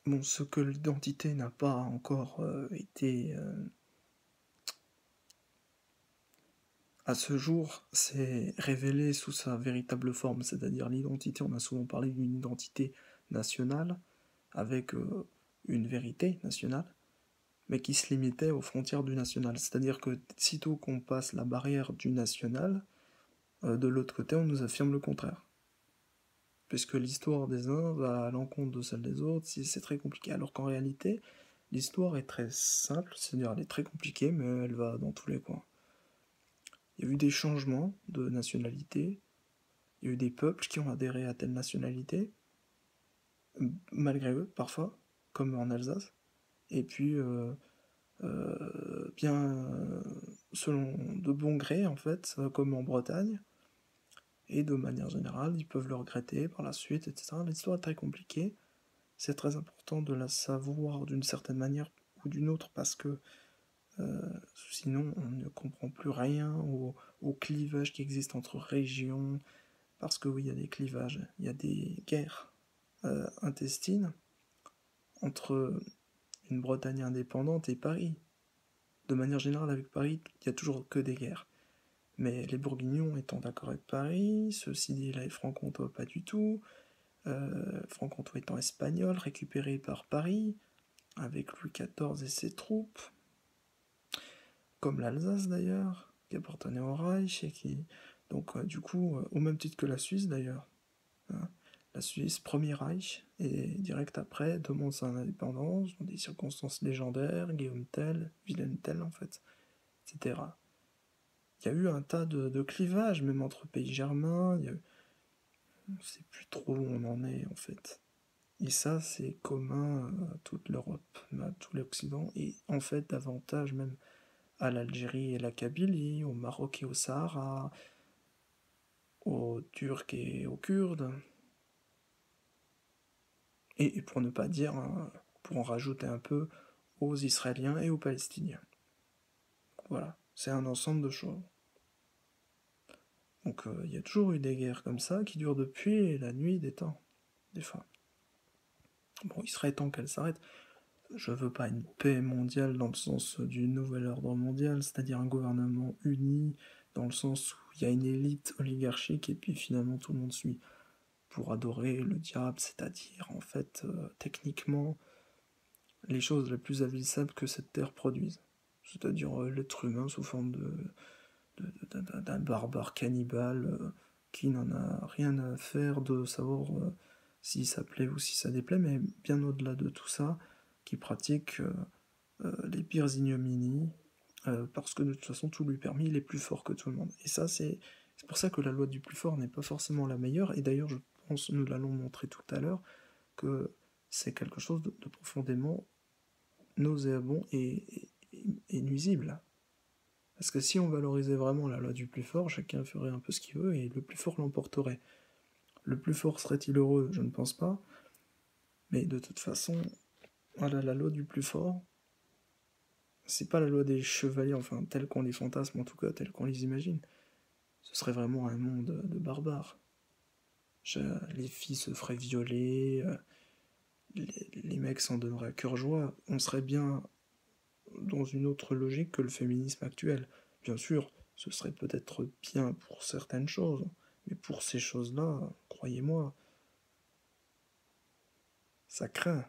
Bon, ce que l'identité n'a pas encore été à ce jour, c'est révélé sous sa véritable forme, c'est-à-dire l'identité. On a souvent parlé d'une identité nationale avec une vérité nationale, mais qui se limitait aux frontières du national. C'est-à-dire que sitôt qu'on passe la barrière du national, de l'autre côté, on nous affirme le contraire. Puisque l'histoire des uns va à l'encontre de celle des autres, c'est très compliqué. Alors qu'en réalité, l'histoire est très simple, c'est-à-dire elle est très compliquée, mais elle va dans tous les coins. Il y a eu des changements de nationalité, il y a eu des peuples qui ont adhéré à telle nationalité, malgré eux, parfois, comme en Alsace, et puis, bien, selon de bon gré, en fait, comme en Bretagne, et de manière générale, ils peuvent le regretter par la suite, etc. L'histoire est très compliquée, c'est très important de la savoir d'une certaine manière ou d'une autre, parce que sinon on ne comprend plus rien au clivage qui existe entre régions, parce que oui, il y a des clivages, il y a des guerres intestines entre une Bretagne indépendante et Paris. De manière générale, avec Paris, il n'y a toujours que des guerres. Mais les Bourguignons étant d'accord avec Paris, ceux-ci dit là, les Francs-Comtois pas du tout, Francs-Comtois étant espagnol, récupéré par Paris, avec Louis XIV et ses troupes, comme l'Alsace d'ailleurs, qui appartenait au Reich et qui, donc du coup, au même titre que la Suisse d'ailleurs, hein, la Suisse, premier Reich, et direct après demande son indépendance dans des circonstances légendaires, Guillaume Tell, Wilhelm Tell en fait, etc. Il y a eu un tas de clivages, même entre pays germains, on ne sait plus trop où on en est en fait. Et ça, c'est commun à toute l'Europe, à tout l'Occident, et en fait davantage même à l'Algérie et la Kabylie, au Maroc et au Sahara, aux Turcs et aux Kurdes, et pour ne pas dire, hein, pour en rajouter un peu, aux Israéliens et aux Palestiniens. Voilà, c'est un ensemble de choses. Donc il y a toujours eu des guerres comme ça qui durent depuis la nuit des temps, des fois. Bon, il serait temps qu'elles s'arrêtent. Je veux pas une paix mondiale dans le sens du nouvel ordre mondial, c'est-à-dire un gouvernement uni, dans le sens où il y a une élite oligarchique et puis finalement tout le monde suit pour adorer le diable, c'est-à-dire en fait techniquement les choses les plus avissables que cette terre produise, c'est-à-dire l'être humain sous forme d'un barbare cannibale qui n'en a rien à faire de savoir si ça plaît ou si ça déplaît, mais bien au-delà de tout ça, qui pratique les pires ignominies, parce que de toute façon tout lui permet, il est plus fort que tout le monde. Et ça, c'est pour ça que la loi du plus fort n'est pas forcément la meilleure, et d'ailleurs je pense, nous l'allons montrer tout à l'heure, que c'est quelque chose de profondément nauséabond et nuisible. Parce que si on valorisait vraiment la loi du plus fort, chacun ferait un peu ce qu'il veut et le plus fort l'emporterait. Le plus fort serait-il heureux? Je ne pense pas. Mais de toute façon, voilà, la loi du plus fort, c'est pas la loi des chevaliers, enfin, telle qu'on les fantasme, en tout cas, telle qu'on les imagine. Ce serait vraiment un monde de barbares. Les filles se feraient violer, les mecs s'en donneraient à cœur joie. On serait bien dans une autre logique que le féminisme actuel. Bien sûr, ce serait peut-être bien pour certaines choses, mais pour ces choses-là, croyez-moi, ça craint.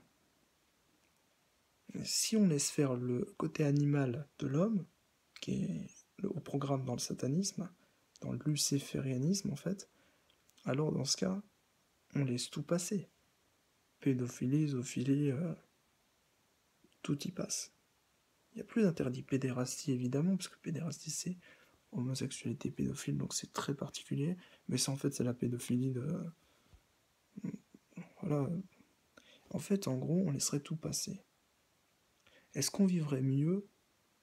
Si on laisse faire le côté animal de l'homme, qui est au programme dans le satanisme, dans le luciférianisme en fait, alors dans ce cas, on laisse tout passer. Pédophilie, zoophilie, tout y passe. Il n'y a plus d'interdit. Pédérastie évidemment, parce que pédérastie c'est homosexualité pédophile, donc c'est très particulier, mais ça en fait c'est la pédophilie de... Voilà. En fait, en gros, on laisserait tout passer. Est-ce qu'on vivrait mieux,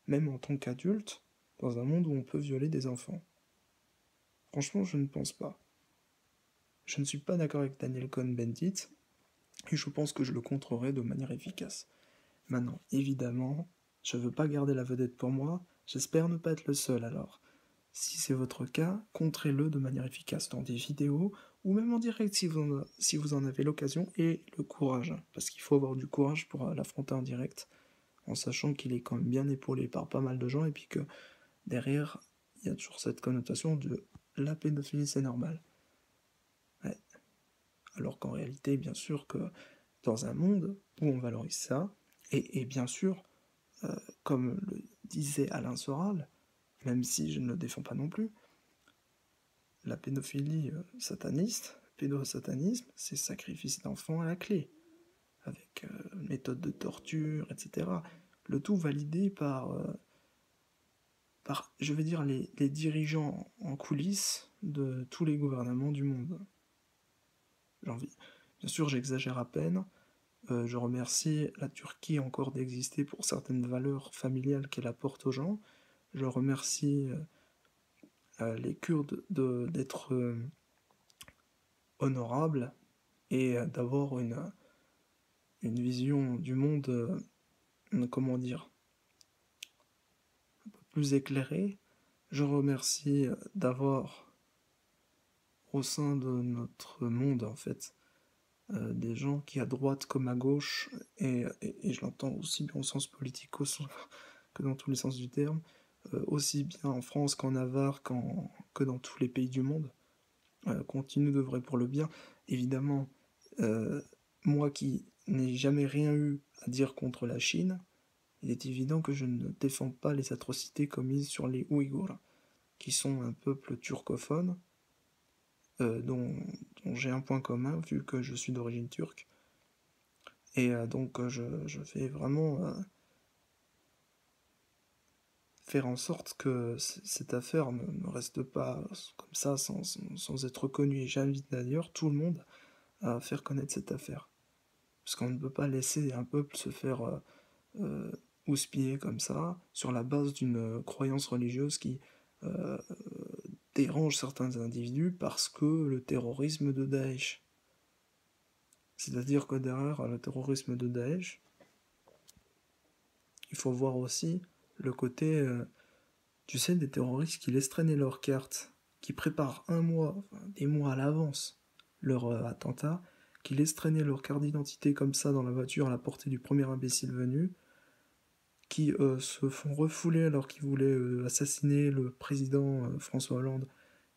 même en tant qu'adulte, dans un monde où on peut violer des enfants? Franchement, je ne pense pas. Je ne suis pas d'accord avec Daniel Cohn-Bendit, et je pense que je le contrerai de manière efficace. Maintenant, évidemment, je veux pas garder la vedette pour moi, j'espère ne pas être le seul alors. Si c'est votre cas, contrez-le de manière efficace dans des vidéos ou même en direct si vous en avez l'occasion, et le courage, parce qu'il faut avoir du courage pour l'affronter en direct, en sachant qu'il est quand même bien épaulé par pas mal de gens, et puis que derrière, il y a toujours cette connotation de la pédophilie c'est normal. Ouais. Alors qu'en réalité, bien sûr que dans un monde où on valorise ça, et bien sûr, comme le disait Alain Soral, même si je ne le défends pas non plus, la pédophilie sataniste, pédosatanisme, c'est sacrifice d'enfants à la clé, avec méthode de torture, etc. Le tout validé par je vais dire, les dirigeants en coulisses de tous les gouvernements du monde. J'ai envie. Bien sûr, j'exagère à peine. Je remercie la Turquie encore d'exister pour certaines valeurs familiales qu'elle apporte aux gens. Je remercie les Kurdes d'être honorables et d'avoir une vision du monde, comment dire, un peu plus éclairée. Je remercie d'avoir au sein de notre monde, en fait, des gens qui, à droite comme à gauche, et je l'entends aussi bien au sens politique que dans tous les sens du terme, aussi bien en France qu'en Navarre, que dans tous les pays du monde, continuent d'œuvrer pour le bien. Évidemment, euh, moi qui n'ai jamais rien eu à dire contre la Chine, il est évident que je ne défends pas les atrocités commises sur les Ouïghours, qui sont un peuple turcophone, dont j'ai un point commun, vu que je suis d'origine turque. Et donc je vais vraiment faire en sorte que cette affaire ne reste pas comme ça sans être connue. Et j'invite d'ailleurs tout le monde à faire connaître cette affaire. Parce qu'on ne peut pas laisser un peuple se faire euh, houspiller comme ça sur la base d'une croyance religieuse qui euh, dérange certains individus parce que le terrorisme de Daesh. C'est-à-dire que derrière le terrorisme de Daesh, il faut voir aussi le côté, tu sais, des terroristes qui laissent traîner leurs cartes, qui préparent un mois, enfin, des mois à l'avance, leur attentat, qui laissent traîner leur carte d'identité comme ça dans la voiture à la portée du premier imbécile venu, qui se font refouler alors qu'ils voulaient assassiner le président François Hollande,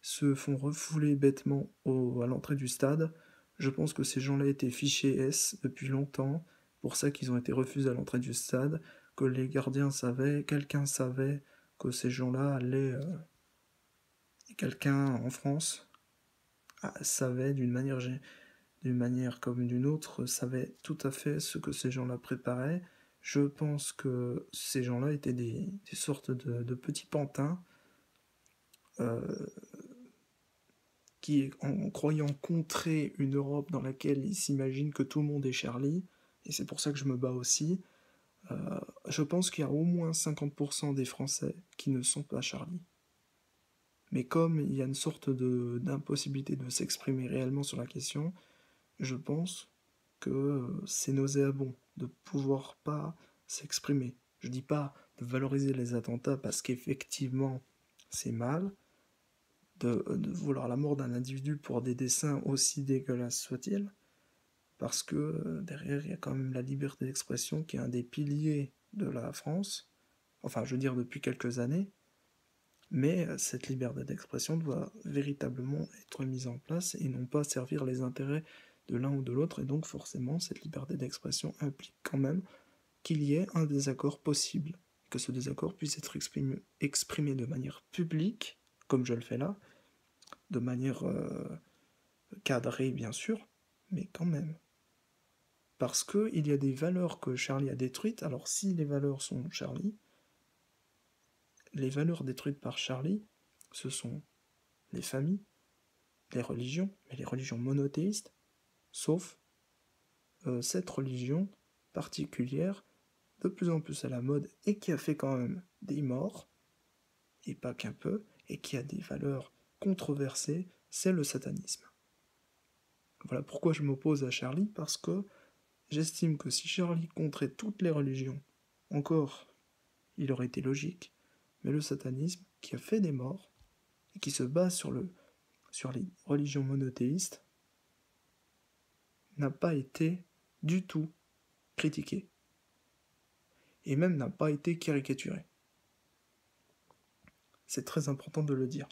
se font refouler bêtement à l'entrée du stade. Je pense que ces gens-là étaient fichés S depuis longtemps, pour ça qu'ils ont été refusés à l'entrée du stade, que les gardiens savaient, quelqu'un savait que ces gens-là allaient... quelqu'un en France savait d'une manière comme d'une autre, savait tout à fait ce que ces gens-là préparaient. Je pense que ces gens-là étaient des sortes de petits pantins euh, qui, en croyant contrer une Europe dans laquelle ils s'imaginent que tout le monde est Charlie, et c'est pour ça que je me bats aussi, je pense qu'il y a au moins 50% des Français qui ne sont pas Charlie. Mais comme il y a une sorte d'impossibilité de s'exprimer réellement sur la question, je pense que c'est nauséabond de pouvoir pas s'exprimer. Je dis pas de valoriser les attentats parce qu'effectivement c'est mal, de vouloir la mort d'un individu pour des dessins aussi dégueulasses soient-ils, parce que derrière il y a quand même la liberté d'expression qui est un des piliers de la France, enfin je veux dire depuis quelques années, mais cette liberté d'expression doit véritablement être mise en place et non pas servir les intérêts de l'un ou de l'autre, et donc forcément cette liberté d'expression implique quand même qu'il y ait un désaccord possible, que ce désaccord puisse être exprimé de manière publique, comme je le fais là, de manière cadrée bien sûr, mais quand même. Parce qu'il y a des valeurs que Charlie a détruites, alors si les valeurs sont Charlie, les valeurs détruites par Charlie, ce sont les familles, les religions, mais les religions monothéistes, sauf cette religion particulière, de plus en plus à la mode, et qui a fait quand même des morts, et pas qu'un peu, et qui a des valeurs controversées, c'est le satanisme. Voilà pourquoi je m'oppose à Charlie, parce que j'estime que si Charlie compterait toutes les religions, encore, il aurait été logique, mais le satanisme, qui a fait des morts, et qui se base sur sur les religions monothéistes n'a pas été du tout critiqué, et même n'a pas été caricaturé. C'est très important de le dire.